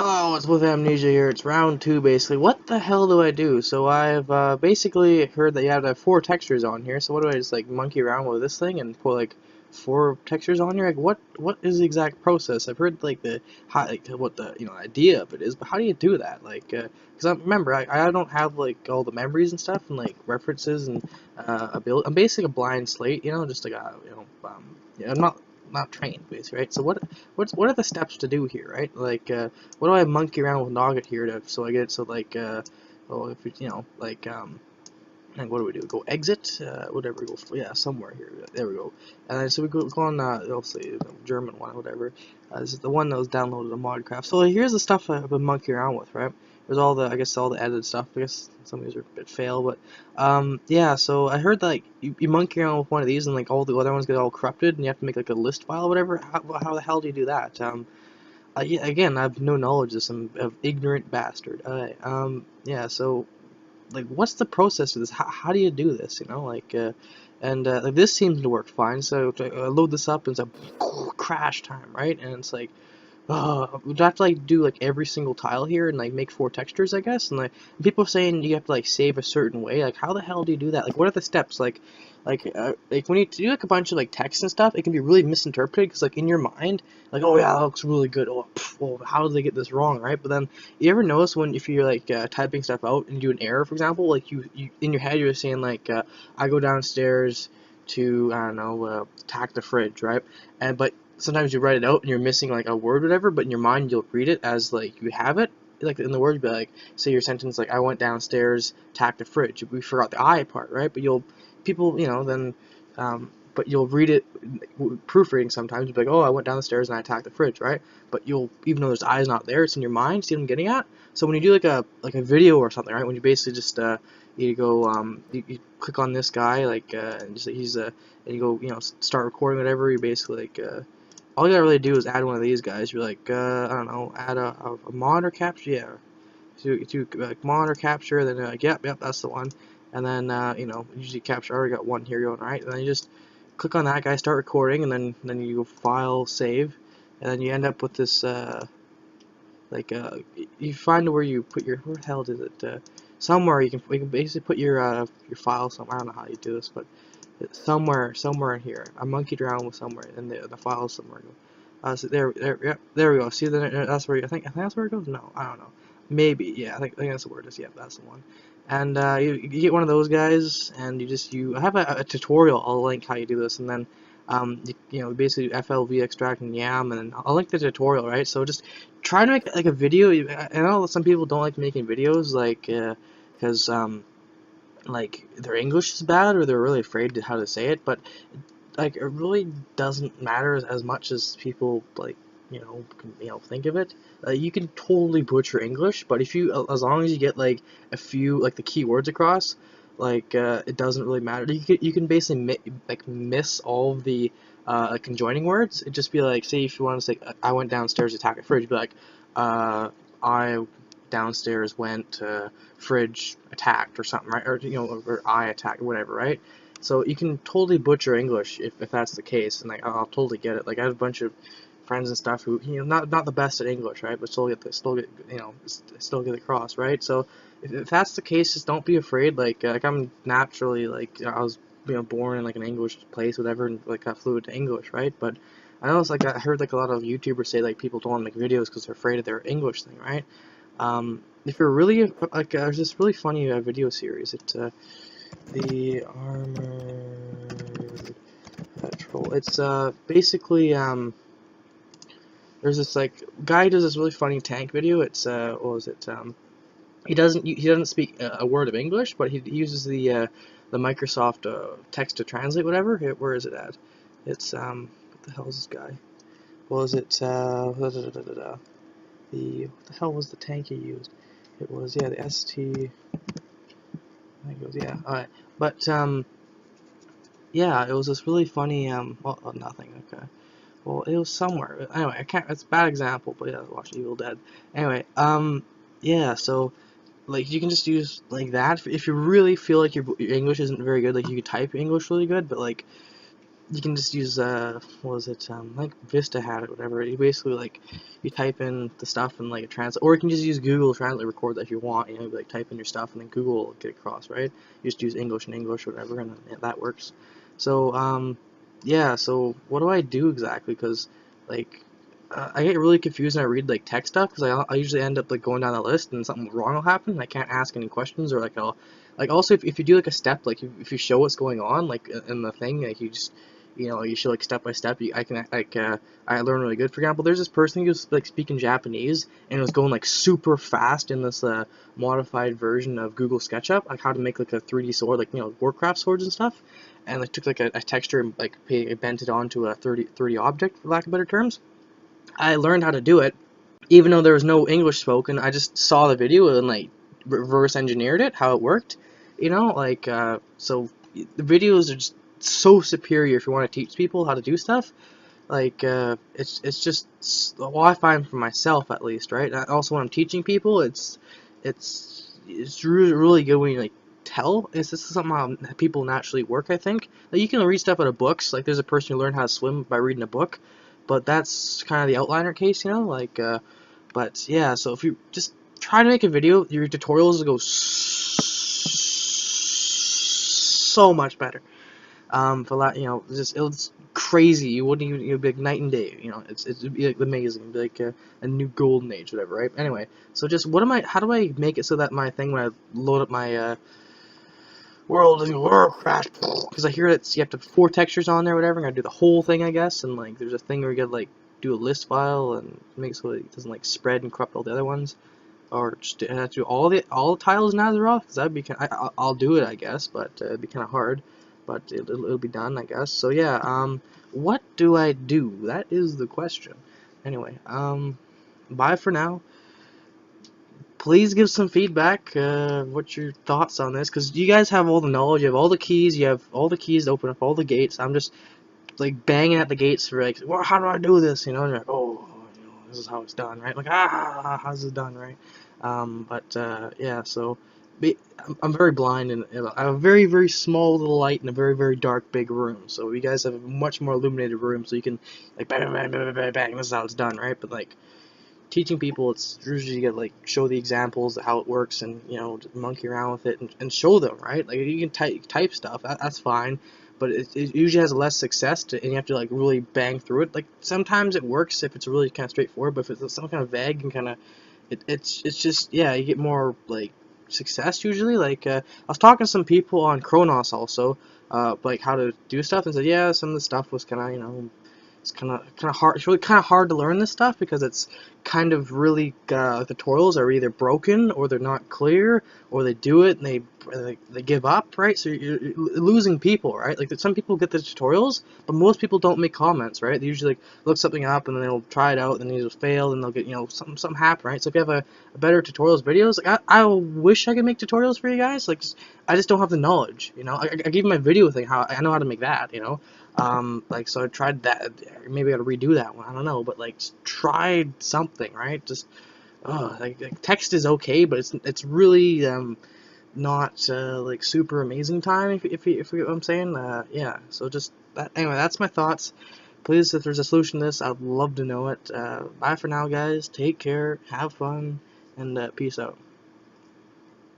Oh, it's with Amnesia here. It's round two, basically. What the hell do I do? So I've basically heard that you have to have four textures on here. So what do I just like monkey around with this thing and put like four textures on here? Like what is the exact process? I've heard like the how like what the idea of it is, but how do you do that? Like, because I remember I don't have like all the memories and stuff and like references and ability. I'm basically a blind slate, just like a yeah, I'm not trained basically, right? So what are the steps to do here, right? Like what do I monkey around with Noggit here to so I get it so like well if it, like what do we do? Go exit, whatever. Go yeah somewhere here. There we go. And then so we go on obviously the German one, whatever. This is the one that was downloaded on Modcraft. So here's the stuff I've been monkeying around with, right? There's all the I guess all the edited stuff. I guess some of these are a bit fail, but yeah. So I heard that like you monkey around with one of these and like all the other ones get all corrupted and you have to make like a list file or whatever. How the hell do you do that? Yeah, again, I have no knowledge of some of ignorant bastard. Yeah, so like, what's the process of this? How do you do this? Like this seems to work fine. So to load this up and it's a crash time, right? And it's like, would I have to like do like every single tile here and like make four textures, I guess? And like people saying you have to like save a certain way. Like how the hell do you do that? Like what are the steps? Like when you do like a bunch of like text and stuff, it can be really misinterpreted because like in your mind, like oh yeah, that looks really good. Oh, well, how did they get this wrong, right? But then you ever notice when if you're like typing stuff out and you do an error, for example, like you in your head you're saying like I go downstairs to I don't know tack the fridge, right? And but sometimes you write it out and you're missing like a word or whatever, but in your mind you'll read it as like you have it. Like in the word, you'd be like, say your sentence like I went downstairs, tacked the fridge. We forgot the I part, right? But you'll people, then, but you'll read it proofreading sometimes. You'll be like, oh, I went down the stairs and I attacked the fridge, right? But you'll even though there's I's not there, it's in your mind. See what I'm getting at? So when you do like a video or something, right? When you basically just you go you click on this guy and just he's and you go start recording whatever. You basically like all you gotta really do is add one of these guys. You're like I don't know, add a monitor capture, yeah. To like monitor capture, then like yep that's the one, and then usually capture. I already got one here going right, and then you just click on that guy, start recording, and then you go file save, and then you end up with this like you find where you put where the hell is it somewhere you can basically put your file somewhere. I don't know how you do this, but somewhere in here. I monkeyed around with somewhere in the file somewhere. So there we go. See that's where I think that's where it goes. No, I don't know. Maybe yeah. I think that's where it is. Yeah, that's the one. And you get one of those guys, and I have a tutorial. I'll link how you do this, and then basically FLV extract and YAM, and I'll link the tutorial, right? So just try to make like a video. I know some people don't like making videos, like because like their English is bad or they're really afraid to how to say it, but like it really doesn't matter as much as people like think of it. You can totally butcher English, but if you as long as you get like a few like the key words across, like it doesn't really matter. You can basically miss all of the like conjoining words. It'd just be like, say if you want to say I went downstairs to attack a fridge, be like I downstairs went fridge attacked or something, right? Or I attacked, whatever, right? So you can totally butcher English if that's the case, and like I'll totally get it. Like I have a bunch of friends and stuff who not the best at English, right? But still get across, right? So if that's the case, just don't be afraid. Like I'm naturally like I was born in like an English place, whatever, and like got fluent to English, right? But I know it's like I heard like a lot of YouTubers say like people don't want to make videos because they're afraid of their English thing, right? If you're really like there's this really funny video series. It's the Armored Patrol. It's basically there's this like guy who does this really funny tank video. It's what was it he doesn't speak a word of English, but he uses the Microsoft text to translate whatever. Where is it at? It's what the hell is this guy? Was it what the hell was the tank he used? It was yeah the ST. I think it was yeah. All right, but yeah, it was this really funny well nothing okay. Well, it was somewhere. Anyway, I can't. It's a bad example, but yeah, watch Evil Dead. Anyway, yeah. So, like, you can just use like that if you really feel like your English isn't very good. Like, you can type English really good, but like, you can just use what was it, like Vista had it, whatever. You basically like you type in the stuff and like it translate, or you can just use Google Translate record that if you want. You know, like type in your stuff and then Google will get across, right? You just use English and English, whatever, and then, yeah, that works. So yeah. So what do I do exactly? Because like I get really confused when I read like tech stuff because I usually end up like going down the list and something wrong will happen and I can't ask any questions, or like I'll like also if you do like a step, like if you show what's going on like in the thing, like you just you show like step by step. I can like I learn really good. For example, there's this person who was like speaking Japanese and was going like super fast in this modified version of Google SketchUp, like how to make like a 3D sword, like Warcraft swords and stuff, and like took like a texture and like bent it onto a 3D object, for lack of better terms. I learned how to do it, even though there was no English spoken. I just saw the video and like reverse engineered it, how it worked. Like so the videos are just so superior if you want to teach people how to do stuff. Like it's just well, I find for myself at least, right? And also when I'm teaching people, it's really good when you like tell. This is something how people naturally work. I think like you can read stuff out of books. Like there's a person who learned how to swim by reading a book, but that's kind of the outliner case, like. But yeah, so if you just try to make a video, your tutorials will go so much better. For that, it's crazy. You wouldn't even, it'd be like night and day. It'd be like amazing. It'd be like a new golden age, whatever, right? Anyway, so just how do I make it so that my thing when I load up my world is crash? Because I hear that you have to put 4 textures on there, whatever. I'm gonna do the whole thing, I guess, and like there's a thing where you gotta like do a list file and make so it doesn't like spread and corrupt all the other ones. Or just have to do all the tiles in Azeroth? Because that'd be I'll do it, I guess, but it'd be kind of hard. But it'll be done, I guess. So yeah, what do I do? That is the question. Anyway, bye for now. Please give some feedback. What's your thoughts on this? Because you guys have all the knowledge, you have all the keys, you have all the keys to open up all the gates. I'm just like banging at the gates for like, well, how do I do this? And you're like, oh, this is how it's done, right? Like, how's it done, right? But yeah, so I'm very blind and I have a very very small little light in a very very dark big room. So you guys have a much more illuminated room, so you can like bang bang bang bang bang bang. This is how it's done, right? But like teaching people, it's usually you gotta like show the examples of how it works and monkey around with it and show them, right? Like you can type stuff, that's fine, but it usually has less success and you have to like really bang through it. Like sometimes it works if it's really kind of straightforward, but if it's some kind of vague and kind of it's just, yeah, you get more like success usually. Like I was talking to some people on Kronos also, like how to do stuff, and said yeah, some of the stuff was kind of it's kind of hard. It's really kind of hard to learn this stuff because it's kind of really tutorials are either broken or they're not clear, or they do it and they give up, right? So you're losing people, right? Like some people get the tutorials, but most people don't make comments, right? They usually like look something up and then they'll try it out and then they'll fail and they'll get something happen, right? So if you have a better tutorials videos, like I wish I could make tutorials for you guys. Like I just don't have the knowledge, I gave you my video thing, how I know how to make that, like so I tried that. Maybe I gotta redo that one. I don't know, but like just tried something, right? Just like text is okay, but it's really not like super amazing time if you know what I'm saying. Yeah. So just anyway, that's my thoughts. Please, if there's a solution to this, I'd love to know it. Bye for now, guys. Take care. Have fun, and peace out.